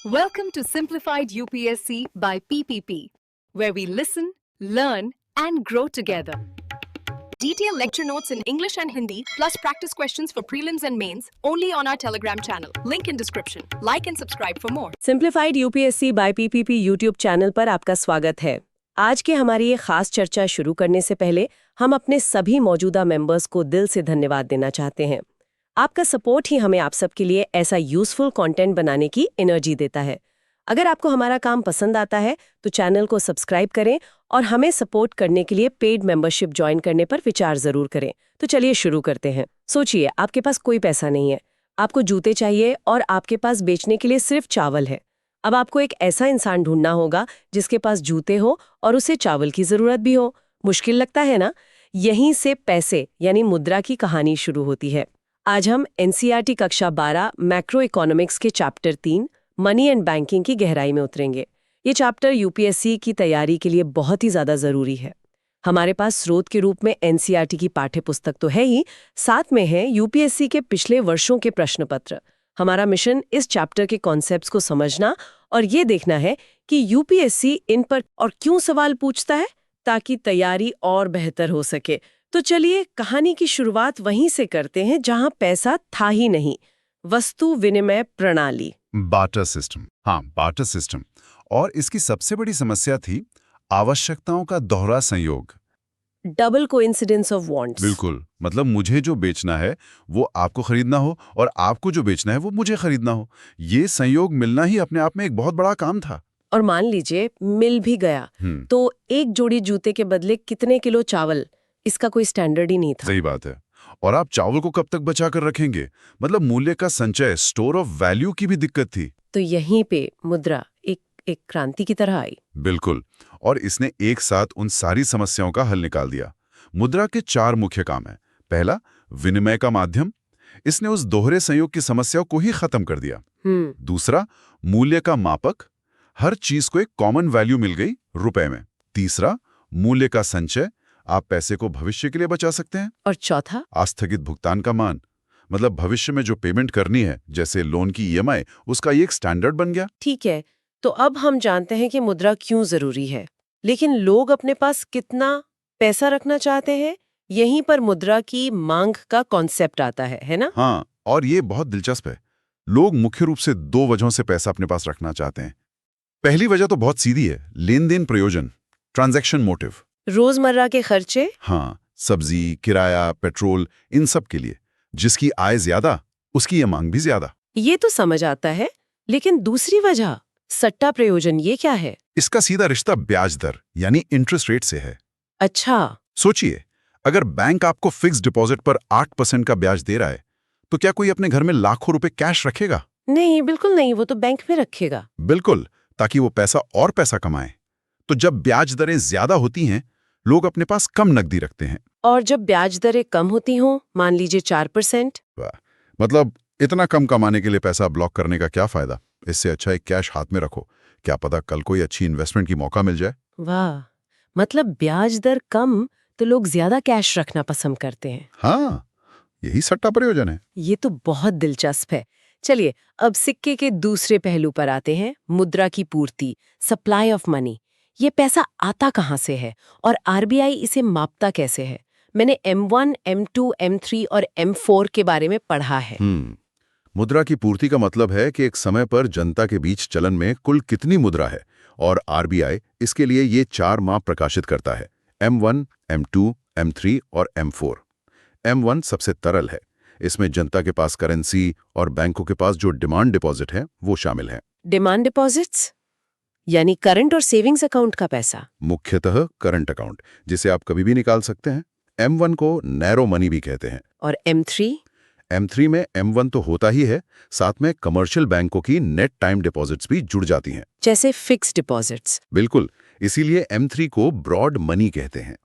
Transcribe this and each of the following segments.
Welcome to Simplified UPSC by PPP, where we listen, learn, and grow together. Detailed lecture notes in English and Hindi, plus practice questions for prelims and mains, only on our Telegram channel. Link in description. Like and subscribe for more. Simplified UPSC by PPP YouTube channel पर आपका स्वागत है। आज के हमारी ये खास चर्चा शुरू करने से पहले हम अपने सभी मौजूदा मेंबर्स को दिल से धन्यवाद देना चाहते हैं। आपका सपोर्ट ही हमें आप सबके लिए ऐसा यूजफुल कंटेंट बनाने की एनर्जी देता है। अगर आपको हमारा काम पसंद आता है तो चैनल को सब्सक्राइब करें और हमें सपोर्ट करने के लिए पेड मेंबरशिप ज्वाइन करने पर विचार जरूर करें। तो चलिए शुरू करते हैं। सोचिए, आपके पास कोई पैसा नहीं है, आपको जूते चाहिए और आपके पास बेचने के लिए सिर्फ चावल है। अब आपको एक ऐसा इंसान ढूंढना होगा जिसके पास जूते हो और उसे चावल की जरूरत भी हो। मुश्किल लगता है ना? यहीं से पैसे यानी मुद्रा की कहानी शुरू होती है। आज हम एनसीईआरटी कक्षा 12 मैक्रो इकोनॉमिक्स के चैप्टर 3 मनी एंड बैंकिंग की गहराई में उतरेंगे। ये चैप्टर यूपीएससी की तैयारी के लिए बहुत ही ज्यादा जरूरी है। हमारे पास स्रोत के रूप में एनसीईआरटी की पाठ्य पुस्तक तो है ही, साथ में है यूपीएससी के पिछले वर्षों के प्रश्न पत्र। हमारा मिशन इस चैप्टर के कॉन्सेप्ट्स को समझना और ये देखना है कि यूपीएससी इन पर और क्यों सवाल पूछता है, ताकि तैयारी और बेहतर हो सके। तो चलिए कहानी की शुरुआत वहीं से करते हैं जहां पैसा था ही नहीं, वस्तु विनिमय प्रणाली। Barter system. हाँ, बार्टर सिस्टम। और इसकी सबसे बड़ी समस्या थी आवश्यकताओं का दोहरा संयोग। Double coincidence of wants. बिल्कुल, मतलब मुझे जो बेचना है वो आपको खरीदना हो और आपको जो बेचना है वो मुझे खरीदना हो। ये संयोग मिलना ही अपने आप में एक बहुत बड़ा काम था। और मान लीजिए मिल भी गया तो एक जोड़ी जूते के बदले कितने किलो चावल, इसका कोई स्टैंडर्ड ही नहीं था। सही बात है। और आप चावल को कब तक बचा कर रखेंगे? मतलब मूल्य का संचय, स्टोर ऑफ वैल्यू की भी दिक्कत थी। तो यहीं पे मुद्रा एक क्रांति की तरह आई। बिल्कुल, और इसने एक साथ उन सारी समस्याओं का हल निकाल दिया। मुद्रा के 4 मुख्य काम हैं। पहला, विनिमय का माध्यम। इसने उस दोहरे संयोग की समस्या को ही खत्म कर दिया। दूसरा, मूल्य का मापक। हर चीज को एक कॉमन वैल्यू मिल गई रुपए में। तीसरा, मूल्य का संचय। आप पैसे को भविष्य के लिए बचा सकते हैं। और चौथा, आस्थगित भुगतान का मान। मतलब भविष्य में जो पेमेंट करनी है, जैसे लोन की ईएमआई, उसका ये एक स्टैंडर्ड बन गया। ठीक है, तो अब हम जानते हैं कि मुद्रा क्यों जरूरी है, लेकिन लोग अपने पास कितना पैसा रखना चाहते हैं, यहीं पर मुद्रा की मांग का कॉन्सेप्ट आता है ना? हाँ, और ये बहुत दिलचस्प है। लोग मुख्य रूप से 2 वजहों से पैसा अपने पास रखना चाहते हैं। पहली वजह तो बहुत सीधी है, लेन देन प्रयोजन, ट्रांजैक्शन मोटिव। रोजमर्रा के खर्चे। हाँ, सब्जी, किराया, पेट्रोल, इन सब के लिए। जिसकी आय ज्यादा, उसकी ये मांग भी ज्यादा। ये तो समझ आता है, लेकिन दूसरी वजह सट्टा प्रयोजन, ये क्या है? इसका सीधा रिश्ता ब्याज दर यानी इंटरेस्ट रेट से है। अच्छा। सोचिए, अगर बैंक आपको फिक्स डिपॉजिट पर 8% का ब्याज दे रहा है, तो क्या कोई अपने घर में लाखों रुपए कैश रखेगा? नहीं, बिल्कुल नहीं, वो तो बैंक में रखेगा। बिल्कुल, ताकि वो पैसा कमाए। तो जब ब्याज दरें ज्यादा होती हैं, लोग अपने पास कम नकदी रखते हैं। और जब ब्याज दरें कम होती हों, मान लीजिए 4%। मतलब इतना कम कमाने के लिए पैसा ब्लॉक करने का क्या फायदा? इससे अच्छा है कैश हाथ में रखो, क्या पता कल कोई अच्छी इन्वेस्टमेंट की मौका मिल जाए। वाह, मतलब ब्याज दर कम तो लोग ज्यादा कैश रखना पसंद करते हैं। हाँ, यही सट्टा प्रयोजन है। ये तो बहुत दिलचस्प है। चलिए अब सिक्के के दूसरे पहलू पर आते हैं, मुद्रा की पूर्ति, सप्लाई ऑफ मनी। ये पैसा आता कहाँ से है और आरबीआई इसे मापता कैसे है? मैंने M1, M2, M3 और M4 के बारे में पढ़ा है। मुद्रा की पूर्ति का मतलब है कि एक समय पर जनता के बीच चलन में कुल कितनी मुद्रा है, और आरबीआई इसके लिए ये 4 माप प्रकाशित करता है: M1, M2, M3 और M4। M1 सबसे तरल है। इसमें जनता के पास करेंसी और बैंकों के पास जो डिमांड डिपॉजिट है वो शामिल है। डिमांड डिपॉजिट्स यानी करंट और सेविंग्स अकाउंट का पैसा। मुख्यतः करंट अकाउंट, जिसे आप कभी भी निकाल सकते हैं। M1 को नैरो मनी भी कहते हैं। और M3? M3 में M1 तो होता ही है, साथ में कमर्शियल बैंकों की नेट टाइम डिपॉजिट्स भी जुड़ जाती हैं, जैसे फिक्स डिपॉजिट्स। बिल्कुल, इसीलिए M3 को ब्रॉड मनी कहते हैं।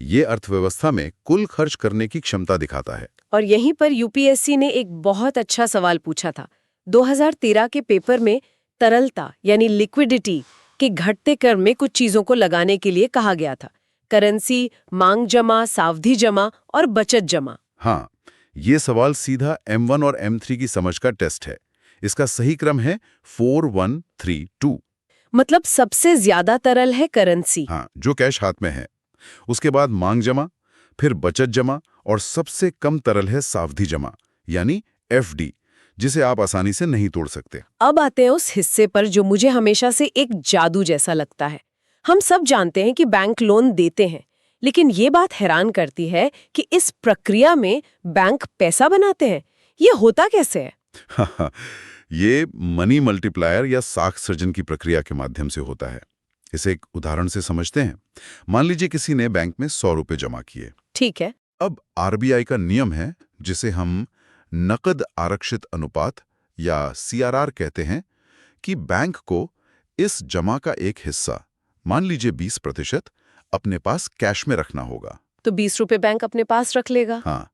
ये अर्थव्यवस्था में कुल खर्च करने की क्षमता दिखाता है। और यहीं पर यूपीएससी ने एक बहुत अच्छा सवाल पूछा था। 2013 के पेपर में तरलता यानी लिक्विडिटी के घटते क्रम में कुछ चीजों को लगाने के लिए कहा गया था: करेंसी, मांग जमा, सावधि जमा और बचत जमा। हाँ, ये सवाल सीधा M1 और M3 की समझ का टेस्ट है। इसका सही क्रम है 4132। मतलब सबसे ज्यादा तरल है करेंसी। हाँ, जो कैश हाथ में है। उसके बाद मांग जमा, फिर बचत जमा और सबसे कम तरल है सावधि जमा यानी एफडी, जिसे आप आसानी से नहीं तोड़ सकते। अब आते हैं उस हिस्से पर जो मुझे हमेशा से एक जादू जैसा लगता है। हम सब जानते हैं कि बैंक लोन देते हैं, लेकिन ये बात हैरान करती है कि इस प्रक्रिया में बैंक पैसा बनाते हैं। ये होता कैसे है? ये मनी मल्टीप्लायर या साख सृजन की प्रक्रिया के माध्यम से होता है। इसे एक उदाहरण से समझते हैं। मान लीजिए किसी ने बैंक में 100 रुपए जमा किए। ठीक है। अब आरबीआई का नियम है, जिसे हम नकद आरक्षित अनुपात या सीआरआर कहते हैं, कि बैंक को इस जमा का एक हिस्सा, मान लीजिए 20%, अपने पास कैश में रखना होगा। तो 20 रुपए बैंक अपने पास रख लेगा। हाँ,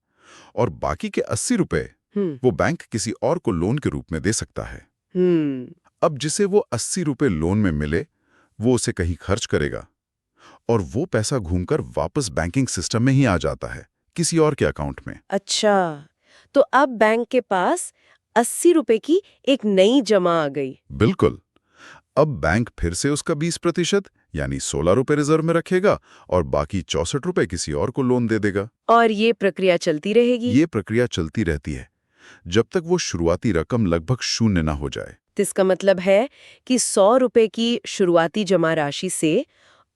और बाकी के 80 रुपए वो बैंक किसी और को लोन के रूप में दे सकता है। अब जिसे वो 80 रुपए लोन में मिले, वो उसे कहीं खर्च करेगा और वो पैसा घूमकर वापस बैंकिंग सिस्टम में ही आ जाता है, किसी और के अकाउंट में। अच्छा, तो अब बैंक के पास 80 रुपए की एक नई जमा आ गई। बिल्कुल। अब बैंक फिर से उसका 20% यानी 16 रुपए रिजर्व में रखेगा और बाकी 64 रुपए किसी और को लोन दे देगा। और ये प्रक्रिया चलती रहेगी। ये प्रक्रिया चलती रहती है जब तक वो शुरुआती रकम लगभग शून्य ना हो जाए। इसका मतलब है कि 100 रुपए की शुरुआती जमा राशि से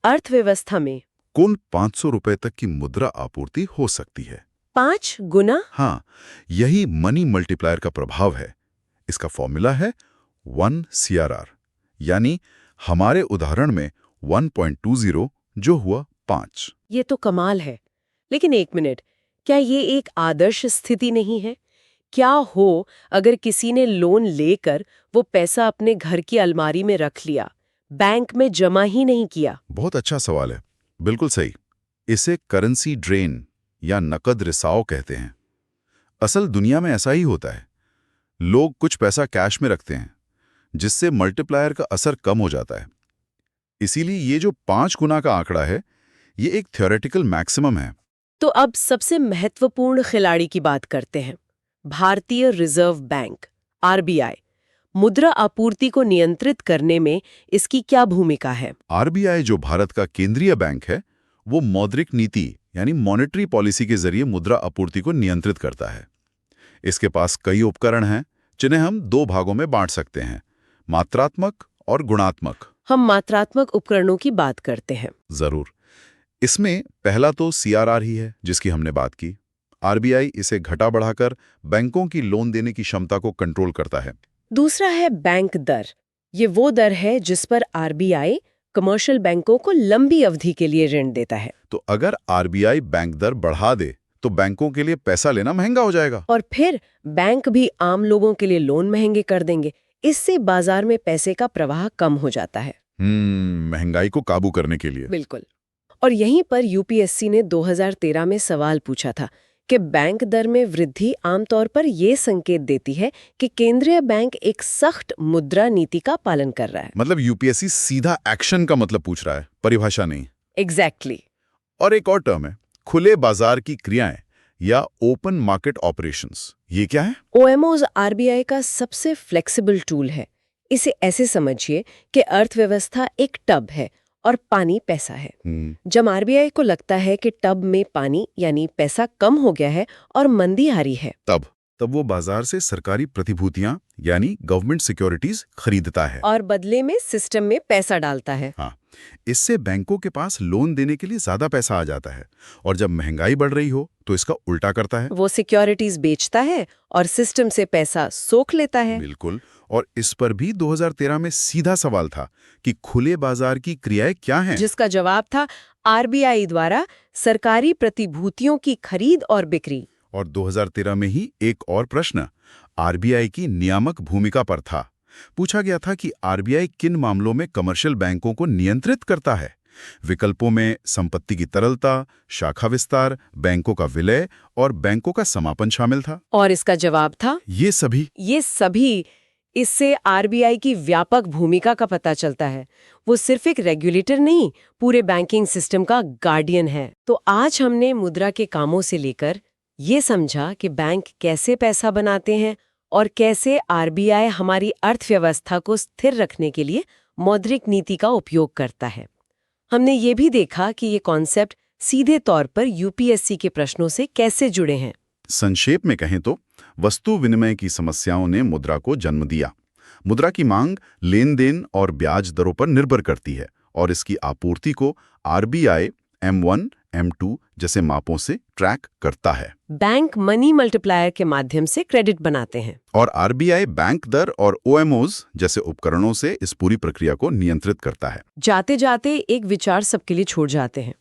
अर्थव्यवस्था में कुल 500 रुपए तक की मुद्रा आपूर्ति हो सकती है। 5 गुना? हाँ, यही मनी मल्टीप्लायर का प्रभाव है। इसका फॉर्मूला है 1 CRR, यानी हमारे उदाहरण में 1.20 जो हुआ 5। ये तो कमाल है। लेकिन एक मिनट, क्या ये एक आदर्श स्थिति नहीं है? क्या हो अगर किसी ने लोन लेकर वो पैसा अपने घर की अलमारी में रख लिया, बैंक में जमा ही नहीं किया? बहुत अच्छा सवाल है। बिल्कुल सही। इसे करेंसी ड्रेन या नकद रिसाव कहते हैं। असल दुनिया में ऐसा ही होता है। लोग कुछ पैसा कैश में रखते हैं, जिससे मल्टीप्लायर का असर कम हो जाता है। इसीलिए ये जो 5 गुना का आंकड़ा है, ये एक थ्योरेटिकल मैक्सिमम है। तो अब सबसे महत्वपूर्ण खिलाड़ी की बात करते हैं। भारतीय रिजर्व बैंक, आरबीआई, मुद्रा आपूर्ति को नियंत्रित करने में इसकी क्या भूमिका है? आरबीआई, जो भारत का केंद्रीय बैंक है, वो मौद्रिक नीति यानी मॉनेटरी पॉलिसी के जरिए मुद्रा आपूर्ति को नियंत्रित करता है। इसके पास कई उपकरण हैं, जिन्हें हम 2 भागों में बांट सकते हैं, मात्रात्मक और गुणात्मक। हम मात्रात्मक उपकरणों की बात करते हैं। जरूर। इसमें पहला तो सीआरआर ही है, जिसकी हमने बात की। आरबीआई इसे घटा बढ़ाकर बैंकों की लोन देने की क्षमता को कंट्रोल करता है। दूसरा है बैंक दर। ये वो दर है जिस पर आरबीआई कमर्शियल बैंकों को लंबी अवधि के लिए ऋण देता है। तो अगर आरबीआई बैंक दर बढ़ा दे तो बैंकों के लिए पैसा लेना महंगा हो जाएगा। और फिर बैंक भी आम लोगों के लिए लोन महंगे कर देंगे। इससे बाजार में पैसे का प्रवाह कम हो जाता है। महंगाई को काबू करने के लिए। बिल्कुल। और यहीं पर यूपीएससी ने 2013 में सवाल पूछा था कि बैंक दर में वृद्धि आमतौर पर यह संकेत देती है कि केंद्रीय बैंक एक सख्त मुद्रा नीति का पालन कर रहा है। मतलब यूपीएससी सीधा एक्शन का मतलब पूछ रहा है, परिभाषा नहीं। एग्जैक्टली। और एक और टर्म है, खुले बाजार की क्रियाएं या ओपन मार्केट ऑपरेशंस। ये क्या है? ओएमओज आरबीआई का सबसे फ्लेक्सिबल टूल है। इसे ऐसे समझिए कि अर्थव्यवस्था एक टब है और पानी पैसा है। जब आरबीआई को लगता है कि टब में पानी यानी पैसा कम हो गया है और मंदी आ रही है, तब वो बाजार से सरकारी प्रतिभूतियां यानी गवर्नमेंट सिक्योरिटीज खरीदता है और बदले में सिस्टम में पैसा डालता है। हाँ, इससे बैंकों के पास लोन देने के लिए ज्यादा पैसा आ जाता है। और जब महंगाई बढ़ रही हो तो इसका उल्टा करता है। वो सिक्योरिटीज बेचता है और सिस्टम से पैसा सोख लेता है। बिल्कुल। और इस पर भी 2013 में सीधा सवाल था कि खुले बाजार की क्रियाएं क्या हैं? जिसका जवाब था आरबीआई द्वारा सरकारी प्रतिभूतियों की खरीद और बिक्री। और 2013 में ही एक और प्रश्न आरबीआई की नियामक भूमिका पर था। पूछा गया था कि आरबीआई किन मामलों में कमर्शियल बैंकों को नियंत्रित करता है। विकल्पों में संपत्ति की तरलता, शाखा विस्तार, बैंकों का विलय और बैंकों का समापन शामिल था। और इसका जवाब था ये सभी। इससे आरबीआई की व्यापक भूमिका का पता चलता है। वो सिर्फ एक रेगुलेटर नहीं, पूरे बैंकिंग सिस्टम का गार्डियन है। तो आज हमने मुद्रा के कामों से लेकर ये समझा कि बैंक कैसे पैसा बनाते हैं और कैसे आरबीआई हमारी अर्थव्यवस्था को स्थिर रखने के लिए मौद्रिक नीति का उपयोग करता है। हमने ये भी देखा कि ये कॉन्सेप्ट सीधे तौर पर यूपीएससी के प्रश्नों से कैसे जुड़े हैं। संक्षेप में कहें तो वस्तु विनिमय की समस्याओं ने मुद्रा को जन्म दिया। मुद्रा की मांग लेन देन और ब्याज दरों पर निर्भर करती है और इसकी आपूर्ति को आरबीआई M1, M2 जैसे मापों से ट्रैक करता है। बैंक मनी मल्टीप्लायर के माध्यम से क्रेडिट बनाते हैं और आरबीआई बैंक दर और OMOs जैसे उपकरणों से इस पूरी प्रक्रिया को नियंत्रित करता है। जाते जाते एक विचार सबके लिए छोड़ जाते हैं।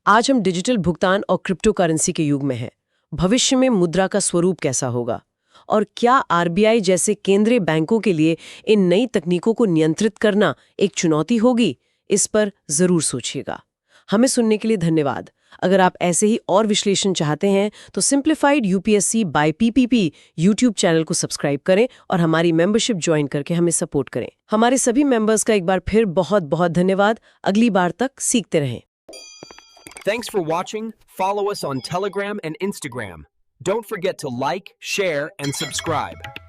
आज हम डिजिटल भुगतान और क्रिप्टो करेंसी के युग में हैं। भविष्य में मुद्रा का स्वरूप कैसा होगा और क्या आरबीआई जैसे केंद्रीय बैंकों के लिए इन नई तकनीकों को नियंत्रित करना एक चुनौती होगी? इस पर जरूर सोचिएगा। हमें सुनने के लिए धन्यवाद। अगर आप ऐसे ही और विश्लेषण चाहते हैं तो simplified UPSC by PPP YouTube channel को सब्सक्राइब करें और हमारी मेंबरशिप ज्वाइन करके हमें सपोर्ट करें। हमारे सभी मेंबर्स का एक बार फिर बहुत बहुत धन्यवाद। अगली बार तक सीखते रहें। Thanks for watching. Follow us on Telegram and Instagram. Don't forget to like, share, and subscribe.